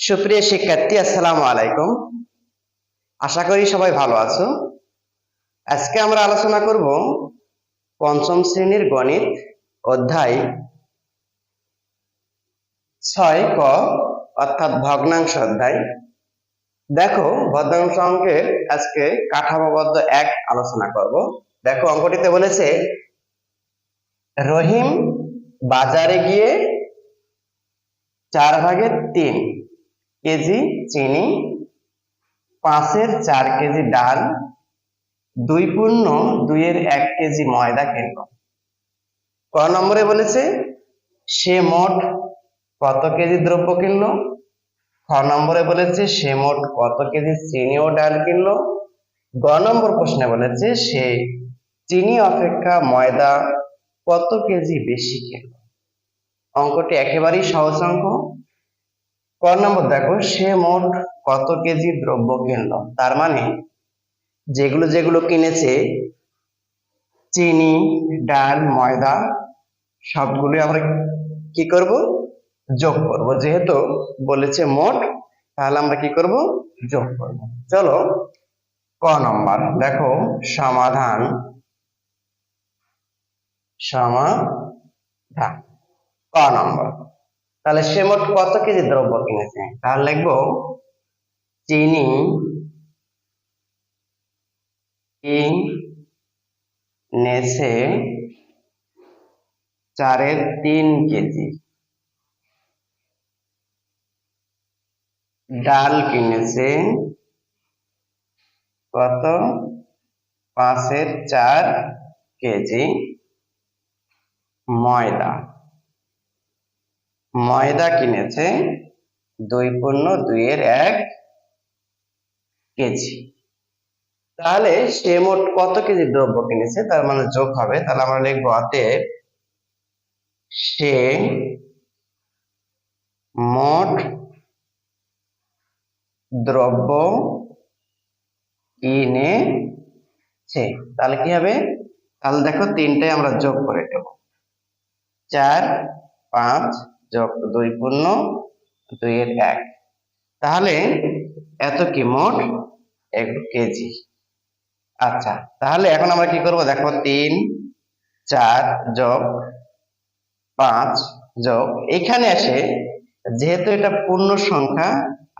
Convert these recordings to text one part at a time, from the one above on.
সুপ্রিয় শিক্ষার্থী, আসসালামু আলাইকুম। আশা করি সবাই ভালো আছো। আজকে আমরা আলোচনা করব পঞ্চম শ্রেণীর গণিত অধ্যায় 6 ক, অর্থাৎ ভগ্নাংশ অধ্যায়। দেখো, ভগ্নাংশ অঙ্কের আজকে কাঠামোবদ্ধ এক আলোচনা করব। দেখো, অঙ্কটিতে বলেছে রহিম বাজারে গিয়ে 4/3 কেজি চিনি, 5/4 কেজি ডাল, 2/2 কেজি ময়দা কিনল। ক নম্বরে বলেছে সে মোট কত কেজি দ্রব্য কিনলো। খ নম্বরে বলেছে সে মোট কত কেজি চিনি ও ডাল কিনলো। গ নম্বর প্রশ্নে বলেছে সে চিনি অপেক্ষা ময়দা কত কেজি বেশি কিনলো। অঙ্কটি একেবারেই সহজ অঙ্ক। ক নম্বর দেখো, সে মোট কত কেজি দ্রব্য কিনলো, তার মানে যেগুলো যেগুলো কিনেছে চিনি, ডাল, ময়দা সবগুলো আমরা কি করব, যোগ করব। যেহেতু বলেছে মোট, তাহলে আমরা কি করব, যোগ করব। চলো ক নম্বর দেখো, সমাধান। ক নম্বর, তাহলে সে মোট কত কেজি দ্রব্য কিনেছে, তাহলে লিখবো চিনি কিনেছে 4/3 কেজি, ডাল কিনেছে কত 5/4 কেজি, ময়দা কিনেছে 2/2 কেজি। তাহলে সে মোট কত কেজি দ্রব্য কিনেছে, তার মানে যোগ হবে। তাহলে আমরা লিখবো অতএব সে মোট দ্রব্য কিনেছে। তাহলে কি হবে, তাহলে দেখো তিনটাই আমরা যোগ করে দেব। 4, 5 যোগ 2/2 তাহলে এত কি মোট 1 কেজি। আচ্ছা, তাহলে এখন আমরা কি করব, দেখো 3, 4 যোগ 5 যোগ, এখানে এসে যেহেতু এটা পূর্ণ সংখ্যা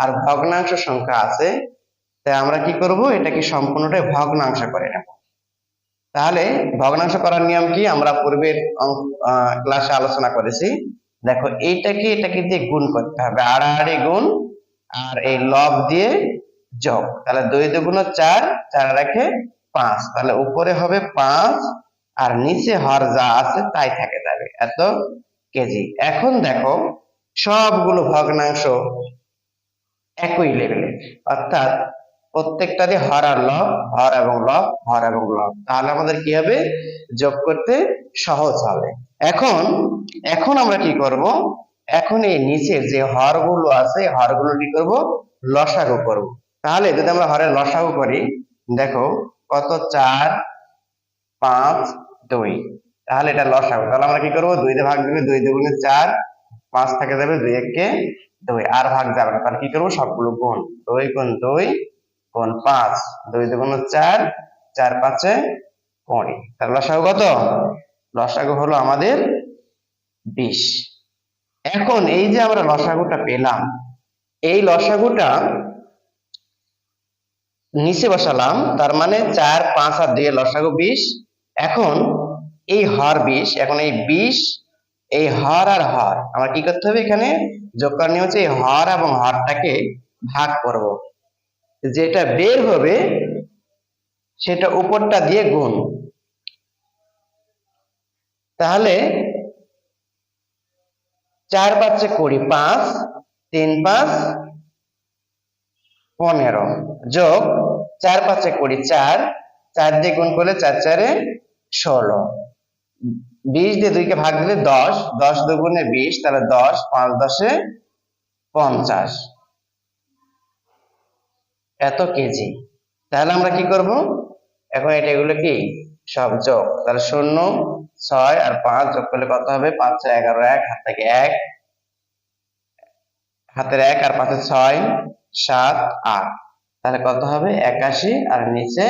আর ভগ্নাংশ সংখ্যা আছে, তাই আমরা কি করব, এটাকে সম্পূর্ণটাই ভগ্নাংশ করে নেব। তাহলে ভগ্নাংশ করার নিয়ম কি, আমরা পূর্বের ক্লাসে আলোচনা করেছি। দেখো, এটাকে দিয়ে গুণ করতে হবে, আড়াআড়ি গুণ, আর এই লব দিয়ে যোগ। তাহলে 2 2 4, 4 রেখে 5, তাহলে উপরে হবে 5 আর নিচে হর যা আছে তাই থেকে যাবে, এত কেজি। এখন দেখো, সবগুলো ভগ্নাংশ একই লেভেলের, অর্থাৎ প্রত্যেকটারই হর আর লব, হর এবং লব, হর এবং লব। তাহলে আমাদের কি হবে, যোগ করতে সহজ হবে। এখন আমরা কি করব, এখন এই নিচের যে হরগুলো আছে, হরগুলো কি করব, লসাগু করব। তাহলে যদি আমরা হরের লসাগু করি, দেখো কত 4, 5, 2, তাহলে এটা লসাগু। তাহলে আমরা কি করব, 2 দিয়ে ভাগ দিলে 2 2 4, 5 থেকে যাবে 2 1 2, আর ভাগ যাবে না। তাহলে কি করব, সবগুলো গুণ, 2 গুণ 2 গুণ 5, 2 2 4, 4 5 20। তাহলে লসাগু কত, লসাগু হলো আমাদের 20। এখন এই যে আমরা লসাগুটা পেলাম, এই লসাগুটা নিচে বসালাম, তার মানে 4, 5 আর 2 লসাগু 20। এখন এই হর 20, এখন এই 20, এই হর আর হর আমরা কি করতে হবে, এখানে যোগ করার নিয়ম হচ্ছে এই হর এবং হরটাকে ভাগ করব, যেটা বের হবে সেটা উপরটা দিয়ে গুণ। তাহলে 4 5 20, 5 3 5 15 যোগ 4 5 20, 4 4 দিয়ে গুণ করলে 4 4 16, 20 দিয়ে 2 কে ভাগ দিলে 10, 10 দুগুণে 20, তাহলে 10, 5 10 50, এত কেজি। তাহলে আমরা কি করব, এখন এগুলো কি সব যোগ, তাহলে 0, 6 আর 5 যোগ করলে কত হবে, 5 6 11, 1 হাত থেকে 1, হাতের 1 আর 5 6 7 8, তাহলে কত হবে 81 আর নিচে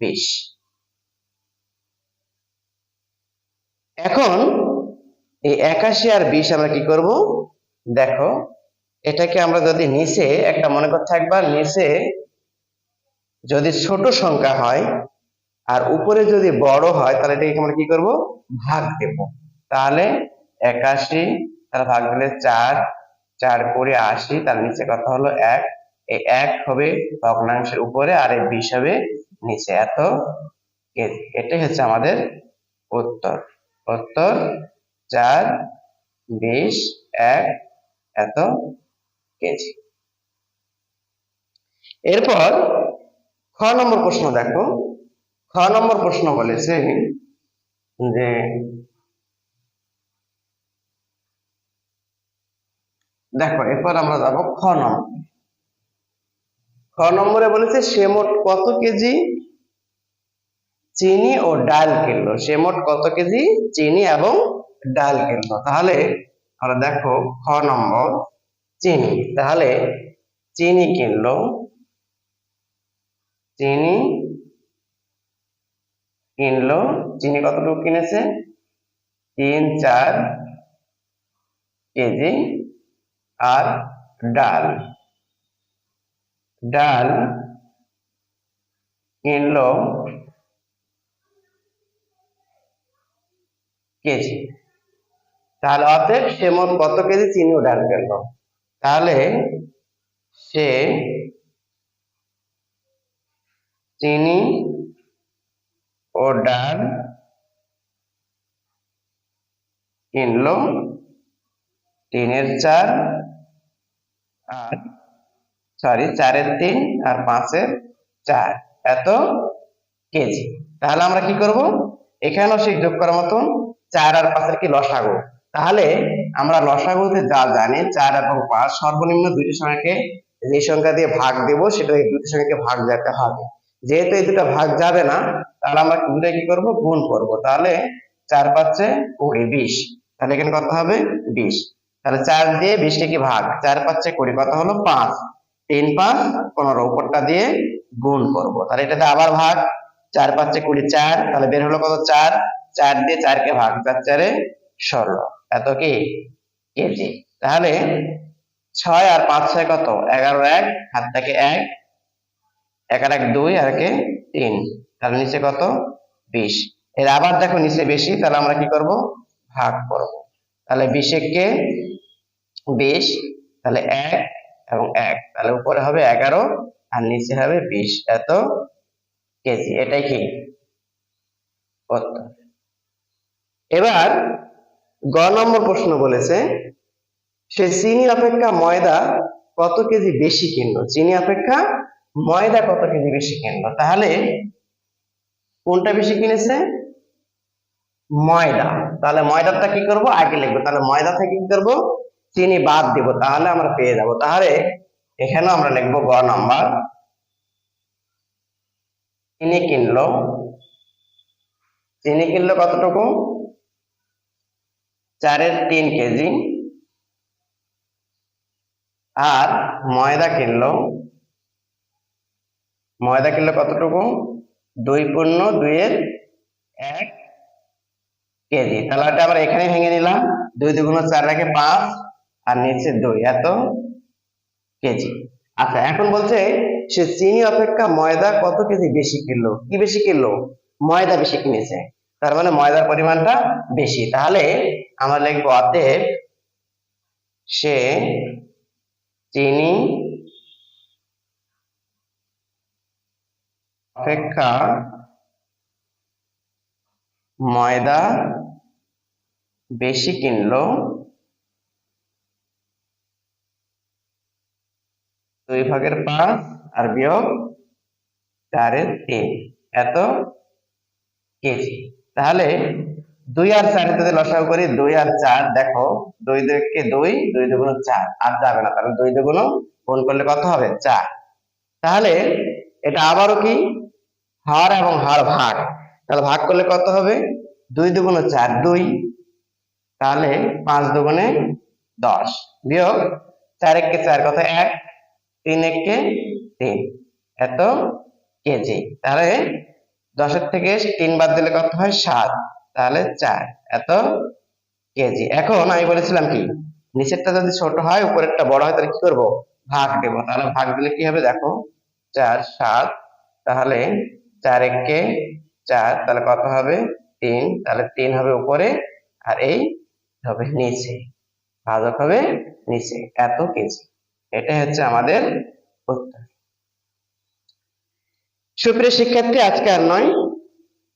20। এখন এই 81 আর 20 আমরা কি করব, দেখো এটাকে আমরা যদি নিচে একটা মনে করতে একবার, নিচে যদি ছোট সংখ্যা হয় আর উপরে যদি বড় হয় তাহলে এটাকে আমরা কি করব, ভাগ দেব। তাহলে 81 তার ভাগ দিলে 4, 4 করে 80, তার নিচে কত হলো 1, এই 1 হবে ভগ্নাংশের উপরে আর এই 20 হবে নিচে, এত কেজি। এটাই হচ্ছে আমাদের উত্তর। উত্তর 4, 20, 1 এত কেজি। এরপর খ নম্বর প্রশ্ন দেখো। খ নম্বর প্রশ্ন বলেছে যে দেখো, এরপর আমরা যাব খ নম্বর। খ নম্বরে বলেছে সে মোট কত কেজি চিনি ও ডাল কিনলো। সে মোট কত কেজি চিনি এবং ডাল কিনলো। তাহলে আমরা দেখো খ নম্বর চিনি, তাহলে চিনি কিনলো, চিনি কিনলো, চিনি কতটুকু কিনেছে 3-4 কেজি। আর ডাল, ডাল কিনলো কেজি। তাহলে অতএব সে মোট কত কেজি চিনি ও ডাল কিনলো। তাহলে সে চিনি ও ডাল কিনলো 3-4 আর 4-3 আর 5-4 এত কেজি। তাহলে আমরা কি করব, এখানেও সেই যোগ করার মতন 4 আর 5 কি লসাগু। তাহলে আমরা লসাগুতে যা জানি 4 এবং 5 সর্বনিম্ন দুইটি সংখ্যাকে যে সংখ্যা দিয়ে ভাগ দেব সেটা এই দুটি সংখ্যাকে ভাগ যেতে হবে। যেহেতু এই দুটো ভাগ যাবে না, তাহলে আমরা দুটো কি করব, গুণ করব। তাহলে 4-5 20, 20, তাহলে এখানে কত হবে 20। তাহলে 4 দিয়ে 20 কে কি ভাগ, 4-5 20, কত হলো 5, 3-5 15, উপরটা দিয়ে গুণ করব। তাহলে এটাতে আবার ভাগ, 4-5 20, 4, তাহলে বের হলো কত 4, 4 দিয়ে 4 কে ভাগ, 4-4 16, এত কি কেজি। তাহলে 6 আর 5-6 কত 11, 1 হাত থেকে 1, 1 আর 1 2 আর 1 3, তাহলে নিচে কত 20। এর আবার দেখো নিচে বেশি, তাহলে আমরা কি করব, ভাগ করব। তাহলে 20 কে 20, তাহলে 1 এবং 1, তাহলে উপরে হবে 11 আর নিচে হবে 20, এত কেজি। এটাই কি উত্তর। এবার গ নম্বর প্রশ্ন বলেছে সে চিনি অপেক্ষা ময়দা কত কেজি বেশি কিনলো। চিনি অপেক্ষা ময়দা কত কেজি বেশি কিনলো। তাহলে কোনটা বেশি কিনেছে, ময়দা। তাহলে ময়দাটা কি করব, আগে লিখবো। তাহলে ময়দা থেকে কি করব, চিনি বাদ দিব, তাহলে আমরা পেয়ে যাব। তাহলে এখানে আমরা লিখবো গ নাম্বার, চিনি কিনলো, চিনি কিনলো কতটুকু 4-3 কেজি। আর ময়দা কিনলো, ময়দা কিনলো কতটুকু 2 × 2 1 কেজি। তাহলে এটা আমরা এখানে ভেঙে নিলাম, 2 × 2 = 4, রাখে 5 আর নিচে 2, এত কেজি। আচ্ছা, এখন বলছে সে চিনি অপেক্ষা ময়দা কত কেজি বেশি কিনলো। কি বেশি কিনলো, ময়দা বেশি কিনেছে, তার মানে ময়দার পরিমাণটা বেশি। তাহলে আমরা লিখবো অতএব সে চিনি অপেক্ষা ময়দা বেশি কিনলো 2/5 আর বিয়োগ 4/3, এত কেজি। তাহলে 2 আর 4 যদি লসাগু করি, 2 আর 4, দেখো 2 2 কে 2, 2 2 × 4, আর যাবে না, তাহলে 2 2 গুণ করলে কত হবে 4। তাহলে এটা আবারও কি হর এবং হর ভাগ, তাহলে ভাগ করলে কত হবে 2 2 × 4 2, তাহলে 5 2 × 10 বিয়োগ 4 একে 4 কত 1, 3 একে 3, এত কেজি। তাহলে 10 এর থেকে 3 বাদ দিলে কত হয় 7, তাহলে 4, এত কেজি। এখন আমি বলেছিলাম কি, নিচেরটা যদি ছোট হয় উপরেরটা বড় হয় তাহলে কি করব, ভাগ দেব। তাহলে ভাগ দিলে কি হবে দেখো, 4 7, তাহলে 4 একে 4, তাহলে কত হবে 3, তাহলে 3 হবে উপরে আর এই হবে নিচে, ভাজক হবে নিচে, এত কেজি। এটা হচ্ছে আমাদের উত্তর। সুপ্রিয় শিক্ষার্থী, আজকে আর নয়,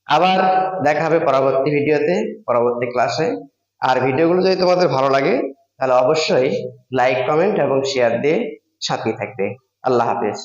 আবার দেখা হবে পরবর্তী ভিডিওতে, পরবর্তী ক্লাসে। আর ভিডিওগুলো যদি তোমাদের ভালো লাগে তাহলে অবশ্যই লাইক, কমেন্ট এবং শেয়ার দিয়ে সাথে থাকবে। আল্লাহ হাফেজ।